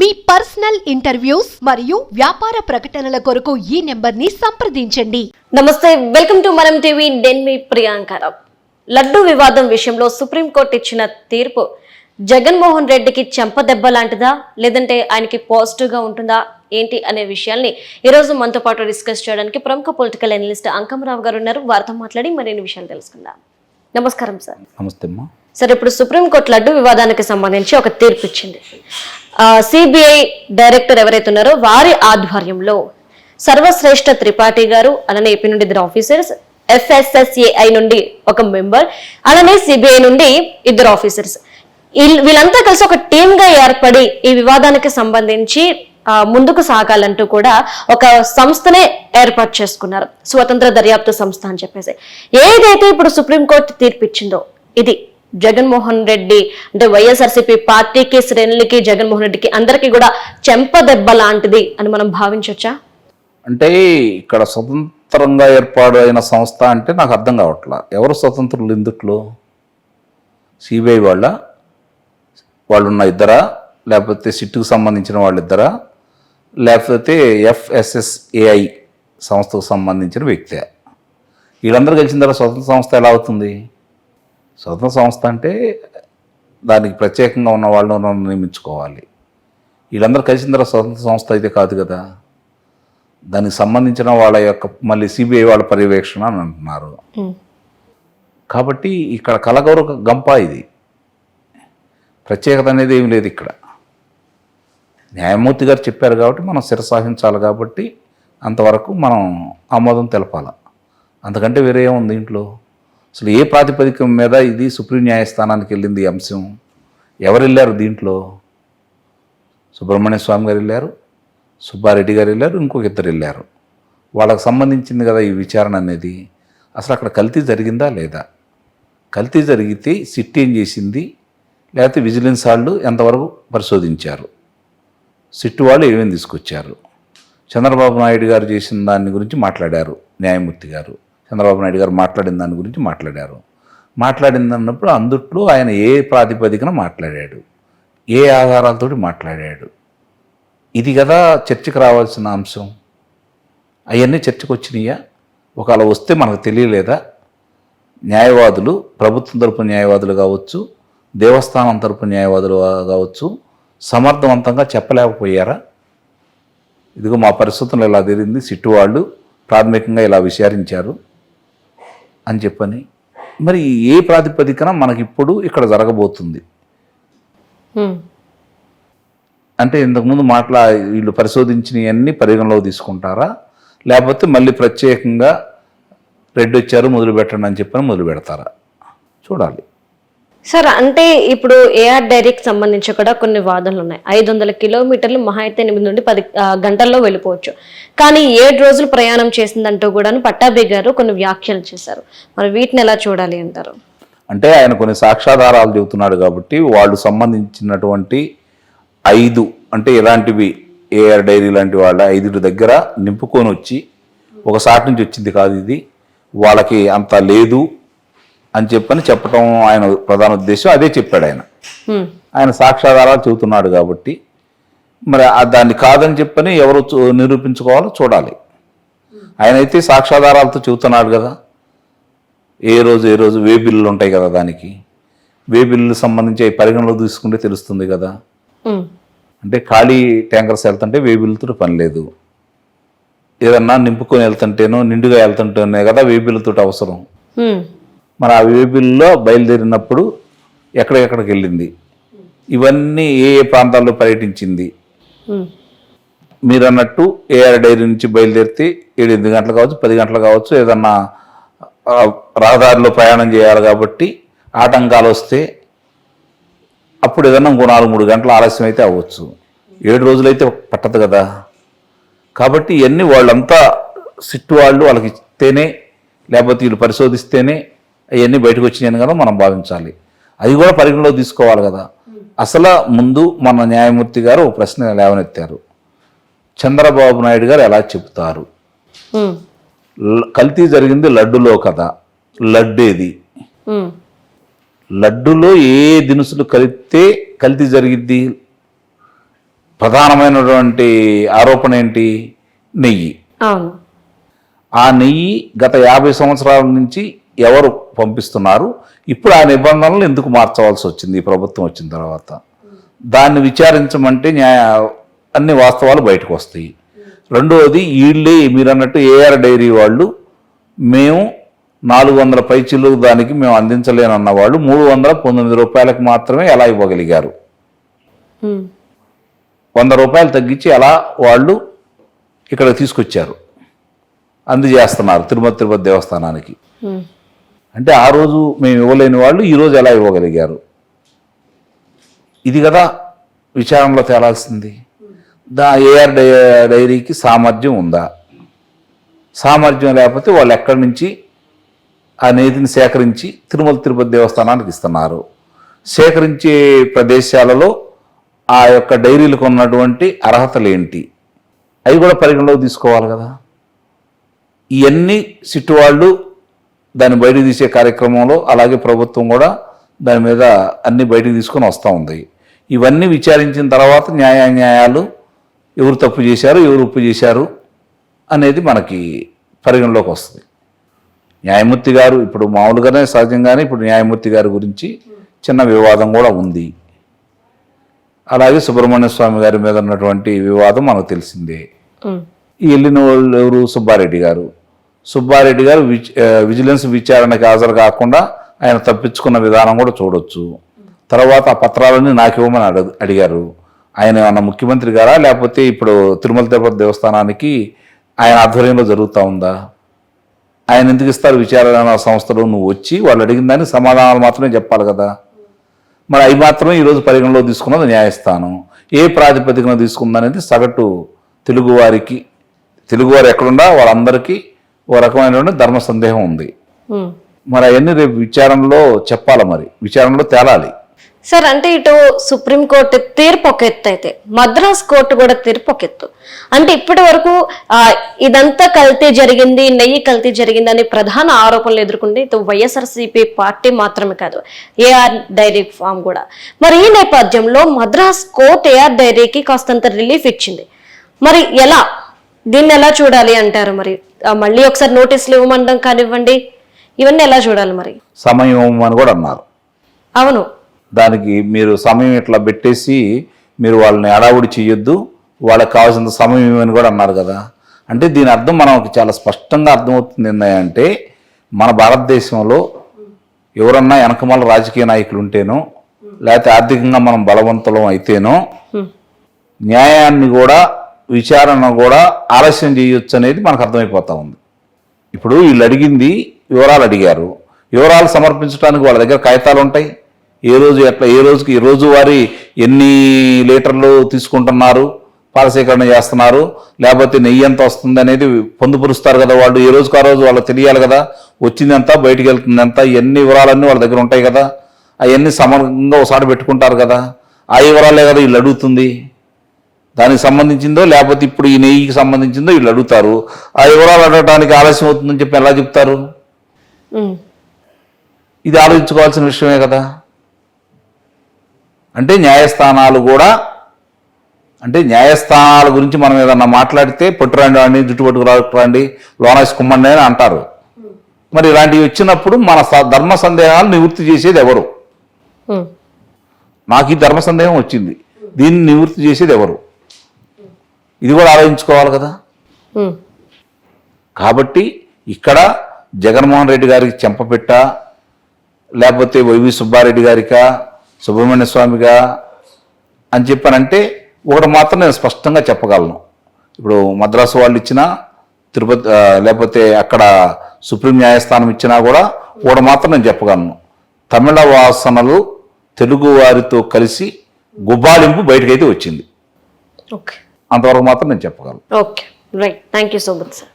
మీ personal interviews మరియు వ్యాపార ప్రకటనల కొరకు ఈ నెంబర్ని సంప్రదించండి. నమస్తే, వెల్కమ్ టు మనం టీవీ. నేను మీ ప్రియాంకరావు. లడ్డు వివాదం విషయంలో సుప్రీంకోర్టు ఇచ్చిన తీర్పు జగన్మోహన్ రెడ్డికి చెంపదెబ్బ లాంటిదా, లేదంటే ఆయనకి పాజిటివ్గా ఉంటుందా ఏంటి అనే విషయాల్ని ఈరోజు మనతో పాటు డిస్కస్ చేయడానికి ప్రముఖ పొలిటికల్ అనలిస్ట్ అంకమరావు గారు ఉన్నారు. వారితో మాట్లాడి మరిన్ని విషయాలు తెలుసుకుందాం. నమస్కారం సార్. నమస్తే అమ్మా. సార్, ఇప్పుడు సుప్రీంకోర్టు లడ్డు వివాదానికి సంబంధించి ఒక తీర్పు ఇచ్చింది. సిబిఐ డైరెక్టర్ ఎవరైతే ఉన్నారో వారి ఆధ్వర్యంలో సర్వశ్రేష్ఠ త్రిపాఠి గారు, అలానే ఏపీ నుండి 2 ఆఫీసర్స్, FSSAI నుండి ఒక మెంబర్, అలానే సిబిఐ నుండి 2 ఆఫీసర్స్, వీళ్ళంతా కలిసి ఒక టీమ్ గా ఏర్పడి ఈ వివాదానికి సంబంధించి ముందుకు సాగాలంటూ కూడా ఒక సంస్థనే ఏర్పాటు చేసుకున్నారు, స్వతంత్ర దర్యాప్తు సంస్థ అని చెప్పేసి. ఏదైతే ఇప్పుడు సుప్రీంకోర్టు తీర్పు ఇచ్చిందో ఇది జగన్మోహన్ రెడ్డి అంటే వైఎస్ఆర్సీపీ పార్టీకి, శ్రేణులకి, జగన్మోహన్ రెడ్డికి అందరికీ కూడా చెంపదెబ్బ లాంటిది అని మనం భావించవచ్చా? అంటే ఇక్కడ స్వతంత్రంగా ఏర్పాటు అయిన సంస్థ అంటే నాకు అర్థం కావట్లా. ఎవరు స్వతంత్రులు ఇందుట్లో? సిబిఐ వాళ్ళున్న ఇద్దరా, లేకపోతే సిట్టుకు సంబంధించిన వాళ్ళిద్దరా, లేకపోతే FSSAI సంస్థకు సంబంధించిన వ్యక్తి? వీళ్ళందరూ కలిసిన తర్వాత స్వతంత్ర సంస్థ ఎలా అవుతుంది? స్వతంత్ర సంస్థ అంటే దానికి ప్రత్యేకంగా ఉన్న వాళ్ళను నియమించుకోవాలి. వీళ్ళందరూ కలిసిన తర్వాత స్వతంత్ర సంస్థ అయితే కాదు కదా. దానికి సంబంధించిన వాళ్ళ యొక్క మళ్ళీ సిబిఐ వాళ్ళ పర్యవేక్షణ అని అంటున్నారు. కాబట్టి ఇక్కడ కలగౌరవ గంప ఇది. ప్రత్యేకత అనేది ఏమి లేదు ఇక్కడ. న్యాయమూర్తి గారు చెప్పారు కాబట్టి మనం శిరసాహించాలి, కాబట్టి అంతవరకు మనం ఆమోదం తెలపాలి. అంతకంటే వేరే ఏముంది దీంట్లో? అసలు ఏ ప్రాతిపదిక మీద ఇది సుప్రీం న్యాయస్థానానికి వెళ్ళింది ఈ అంశం? ఎవరు వెళ్ళారు దీంట్లో? సుబ్రహ్మణ్య స్వామి గారు వెళ్ళారు, సుబ్బారెడ్డి గారు వెళ్ళారు, ఇంకొక 2 వెళ్ళారు. వాళ్ళకు సంబంధించింది కదా ఈ విచారణ అనేది. అసలు అక్కడ కల్తీ జరిగిందా లేదా? కల్తీ జరిగితే సిట్ ఏం చేసింది, లేకపోతే విజిలెన్స్ వాళ్ళు ఎంతవరకు పరిశోధించారు, సిట్టు వాళ్ళు ఏమేమి తీసుకొచ్చారు? చంద్రబాబు నాయుడు గారు చేసిన దాని గురించి మాట్లాడారు న్యాయమూర్తి గారు. చంద్రబాబు నాయుడు గారు మాట్లాడిన దాని గురించి మాట్లాడారు. మాట్లాడిందన్నప్పుడు అందుట్లో ఆయన ఏ ప్రాతిపదికన మాట్లాడాడు, ఏ ఆధారాలతోటి మాట్లాడాడు, ఇది కదా చర్చకు రావాల్సిన అంశం. అవన్నీ చర్చకు వచ్చినాయా? ఒకవేళ వస్తే మనకు తెలియలేదా? న్యాయవాదులు, ప్రభుత్వం తరపు న్యాయవాదులు కావచ్చు, దేవస్థానం తరపు న్యాయవాదులు కావచ్చు, సమర్థవంతంగా చెప్పలేకపోయారా? ఇదిగో మా పరిస్థితుల్లో ఇలా జరిగింది, సిట్టు వాళ్ళు ప్రాథమికంగా ఇలా విచారించారు అని చెప్పని. మరి ఏ ప్రాతిపదికన మనకిప్పుడు ఇక్కడ జరగబోతుంది అంటే ఇంతకుముందు వీళ్ళు పరిశోధించినవన్నీ పరిగణలోకి తీసుకుంటారా, లేకపోతే మళ్ళీ ప్రత్యేకంగా రెడ్డి వచ్చారు మొదలు పెట్టండి అని చెప్పని మొదలు పెడతారా? చూడాలి. సార్, అంటే ఇప్పుడు ఏఆర్ డైరీకి సంబంధించి కూడా కొన్ని వాదనలు ఉన్నాయి. 500 కిలోమీటర్లు మహా అయితే 8 నుండి 10 గంటల్లో వెళ్ళిపోవచ్చు, కానీ 7 రోజులు ప్రయాణం చేసిందంటూ కూడా పట్టాభి గారు కొన్ని వ్యాఖ్యలు చేశారు. మరి వీటిని ఎలా చూడాలి అంటారు? అంటే ఆయన కొన్ని సాక్ష్యాధారాలు చెబుతున్నాడు కాబట్టి వాళ్ళు సంబంధించినటువంటి 5 అంటే ఇలాంటివి ఏఆర్ డైరీ లాంటి వాళ్ళ 5 దగ్గర నింపుకొని వచ్చి ఒక సాటి నుంచి వచ్చింది కాదు ఇది, వాళ్ళకి అంత లేదు అని చెప్పటం ఆయన ప్రధాన ఉద్దేశం. అదే చెప్పాడు ఆయన సాక్ష్యాధారాలు చెబుతున్నాడు కాబట్టి మరి దాన్ని కాదని చెప్పని ఎవరు నిరూపించుకోవాలో చూడాలి. ఆయన అయితే సాక్ష్యాధారాలతో చెబుతున్నాడు కదా. ఏ రోజు వే బిల్లులు ఉంటాయి కదా, దానికి వే బిల్లులు సంబంధించి పరిగణలో తీసుకుంటే తెలుస్తుంది కదా. అంటే ఖాళీ ట్యాంకర్స్ వెళ్తుంటే వే బిల్లుతో పని లేదు, ఏదన్నా నింపుకొని వెళ్తుంటేనో నిండుగా వెళ్తుంటేనే కదా వే బిల్లుతో అవసరం. మరి ఆ వేబిల్లో బయలుదేరినప్పుడు ఎక్కడికి వెళ్ళింది, ఇవన్నీ ఏ ప్రాంతాల్లో పర్యటించింది. మీరు అన్నట్టు ఏఆర్ డైరీ నుంచి బయలుదేరితే 7-8 గంటలు కావచ్చు, 10 గంటలు కావచ్చు, ఏదన్నా రహదారిలో ప్రయాణం చేయాలి కాబట్టి ఆటంకాలు వస్తే అప్పుడు ఏదన్నా ఇంకో 4-3 గంటలు ఆలస్యం అయితే అవ్వచ్చు. 7 రోజులైతే పట్టదు కదా. కాబట్టి ఇవన్నీ వాళ్ళంతా సిట్టు వాళ్ళకి ఇస్తేనే, లేకపోతే వీళ్ళు పరిశోధిస్తేనే అవన్నీ బయటకు వచ్చినాయని కదా మనం భావించాలి. అది కూడా పరిగణలో తీసుకోవాలి కదా. అసలు ముందు మన న్యాయమూర్తి గారు ఒక ప్రశ్న లేవనెత్తారు, చంద్రబాబు నాయుడు గారు ఎలా చెబుతారు కల్తీ జరిగింది లడ్డులో కదా, లడ్డేది, లడ్డులో ఏ దినుసులు కలిపితే కల్తీ జరిగిద్ది? ప్రధానమైనటువంటి ఆరోపణ ఏంటి? నెయ్యి. అవును. ఆ నెయ్యి గత 50 సంవత్సరాల నుంచి ఎవరు పంపిస్తున్నారు? ఇప్పుడు ఆ నిబంధనలు ఎందుకు మార్చవలసి వచ్చింది ఈ ప్రభుత్వం వచ్చిన తర్వాత? దాన్ని విచారించమంటే అన్ని వాస్తవాలు బయటకు వస్తాయి. రెండవది, వీళ్ళే మీరు అన్నట్టు ఏఆర్ డైరీ వాళ్ళు మేము 400 పైచీలు దానికి మేము అందించలేనన్న వాళ్ళు 319 రూపాయలకు మాత్రమే ఎలా ఇవ్వగలిగారు? 100 రూపాయలు తగ్గించి ఎలా వాళ్ళు ఇక్కడ తీసుకొచ్చారు, అందజేస్తున్నారు తిరుపతి దేవస్థానానికి. అంటే ఆ రోజు మేము ఇవ్వలేని వాళ్ళు ఈరోజు ఎలా ఇవ్వగలిగారు? ఇది కదా విచారణలో తేలాల్సింది. ఏఆర్ డైరీకి సామర్థ్యం ఉందా? సామర్థ్యం లేకపోతే వాళ్ళు ఎక్కడి నుంచి ఆ నేతిని సేకరించి తిరుపతి దేవస్థానానికి ఇస్తున్నారు? సేకరించే ప్రదేశాలలో ఆ యొక్క డైరీలకు ఉన్నటువంటి అర్హతలు ఏంటి? అవి కూడా పరిగణలోకి తీసుకోవాలి కదా. ఇవన్నీ సిట్టు వాళ్ళు దాన్ని బయటకు తీసే కార్యక్రమంలో, అలాగే ప్రభుత్వం కూడా దాని మీద అన్ని బయటకు తీసుకొని వస్తూ ఉంది. ఇవన్నీ విచారించిన తర్వాత న్యాయాలు ఎవరు తప్పు చేశారు, ఎవరు ఉప్పు చేశారు అనేది మనకి పరిగణలోకి వస్తుంది. న్యాయమూర్తి గారు ఇప్పుడు మామూలుగానే సహజంగానే ఇప్పుడు న్యాయమూర్తి గారి గురించి చిన్న వివాదం కూడా ఉంది. అలాగే సుబ్రహ్మణ్య స్వామి గారి మీద ఉన్నటువంటి వివాదం మనకు తెలిసిందే. ఈ వెళ్ళిన వాళ్ళు ఎవరు? సుబ్బారెడ్డి గారు. సుబ్బారెడ్డి గారు విజిలెన్స్ విచారణకి హాజరు కాకుండా ఆయన తప్పించుకున్న విధానం కూడా చూడొచ్చు. తర్వాత ఆ పత్రాలన్నీ నాకు ఇవ్వమని అడిగారు. ఆయన ఏమన్నా ముఖ్యమంత్రి గారా, లేకపోతే ఇప్పుడు తిరుపతి దేవస్థానానికి ఆయన ఆధ్వర్యంలో జరుగుతూ ఉందా? ఆయన ఎందుకు ఇస్తారు విచారణ సంస్థలు? నువ్వు వచ్చి వాళ్ళు అడిగిన దానికి సమాధానాలు మాత్రమే చెప్పాలి కదా. మరి అవి మాత్రమే ఈరోజు పరిగణలో తీసుకున్నది న్యాయస్థానం. ఏ ప్రాతిపదికన తీసుకుందనేది సగటు తెలుగువారు ఎక్కడున్నా వాళ్ళందరికీ ఓ రకమైనటువంటి ధర్మ సందేహం ఉంది. మరి అవన్నీ రేపు విచారణలో చెప్పాలి, మరి విచారణలో తేలాలి. సార్, అంటే ఇటు సుప్రీంకోర్టు తీర్పు ఒక ఎత్తు అయితే మద్రాస్ కోర్టు కూడా తీర్పు ఒక ఎత్తు. అంటే ఇప్పటి వరకు ఇదంతా కల్తీ జరిగింది, నెయ్యి కల్తీ జరిగింది అని ప్రధాన ఆరోపణలు ఎదుర్కొంటే ఇటు వైఎస్ఆర్సీపీ పార్టీ మాత్రమే కాదు, ఏఆర్ డైరీ ఫామ్ కూడా. మరి ఈ నేపథ్యంలో మద్రాస్ కోర్టు ఏఆర్ డైరీకి కాస్తంత రిలీఫ్ ఇచ్చింది. మరి ఎలా దీన్ని ఎలా చూడాలి అంటారు? మరి మళ్ళీ ఒకసారి నోటీసులు ఇవ్వమండం కానివ్వండి, ఇవన్నీ ఎలా చూడాలి? మరి సమయం ఇవ్వమని కూడా అన్నారు. అవును, దానికి మీరు సమయం ఇట్లా పెట్టేసి మీరు వాళ్ళని అడావుడి చేయొద్దు, వాళ్ళకి కావాల్సినంత సమయం ఇవ్వని కూడా అన్నారు కదా. అంటే దీని అర్థం మనకు చాలా స్పష్టంగా అర్థమవుతుంది ఏంటంటే, మన భారతదేశంలో ఎవరన్నా వెనకమాల రాజకీయ నాయకులు ఉంటేనో, లేకపోతే ఆర్థికంగా మనం బలవంతులం అయితేనో న్యాయాన్ని కూడా విచారణ కూడా ఆలస్యం చేయొచ్చు అనేది మనకు అర్థమైపోతా ఉంది. ఇప్పుడు వీళ్ళు అడిగింది వివరాలు అడిగారు, వివరాలు సమర్పించడానికి వాళ్ళ దగ్గర కాగితాలు ఉంటాయి. ఏ రోజు ఎట్లా, ఏ రోజుకి ఈ రోజువారీ ఎన్ని లీటర్లు తీసుకుంటున్నారు, పాలసీకరణ చేస్తున్నారు, లేకపోతే నెయ్యి ఎంత వస్తుంది అనేది పొందుపరుస్తారు కదా వాళ్ళు. ఏ రోజుకి ఆ రోజు వాళ్ళకి తెలియాలి కదా, వచ్చింది ఎంత, బయటికి వెళ్తుంది ఎంత, ఇవన్నీ వివరాలన్నీ వాళ్ళ దగ్గర ఉంటాయి కదా. అవన్నీ సమగ్రంగా ఒకసారి పెట్టుకుంటారు కదా. ఆ వివరాలే కదా వీళ్ళు అడుగుతుంది. దానికి సంబంధించిందో లేకపోతే ఇప్పుడు ఈ నెయ్యికి సంబంధించిందో వీళ్ళు అడుగుతారు. ఆ వివరాలు అడగడానికి ఆలస్యం అవుతుందని చెప్పి ఎలా చెప్తారు? ఇది ఆలోచించుకోవాల్సిన విషయమే కదా. అంటే న్యాయస్థానాల గురించి మనం ఏదన్నా మాట్లాడితే పట్టురండి అని, జుట్టు పట్టుకురండి, లోనేసి కుమ్మండి అని అంటారు. మరి ఇలాంటివి వచ్చినప్పుడు మన ధర్మ సందేహాలు నివృత్తి చేసేది ఎవరు? నాకు ఈ ధర్మ సందేహం వచ్చింది, దీన్ని నివృత్తి చేసేది ఎవరు? ఇది కూడా ఆలోచించుకోవాలి కదా. కాబట్టి ఇక్కడ జగన్మోహన్ రెడ్డి గారికి చెంపపెట్టా, లేకపోతే వైవి సుబ్బారెడ్డి గారికా, సుబ్రహ్మణ్య స్వామిగా అని చెప్పానంటే ఒకటి మాత్రం నేను స్పష్టంగా చెప్పగలను. ఇప్పుడు మద్రాసు వాళ్ళు ఇచ్చినా, తిరుపతి లేకపోతే అక్కడ సుప్రీం న్యాయస్థానం ఇచ్చినా కూడా ఒకటి మాత్రం నేను చెప్పగలను, తమిళ వాసనలు తెలుగు వారితో కలిసి గుబాళింపు బయటకైతే వచ్చింది. అంతవరకు మాత్రం నేను చెప్పగలను. Okay, right. Thank you so much sir.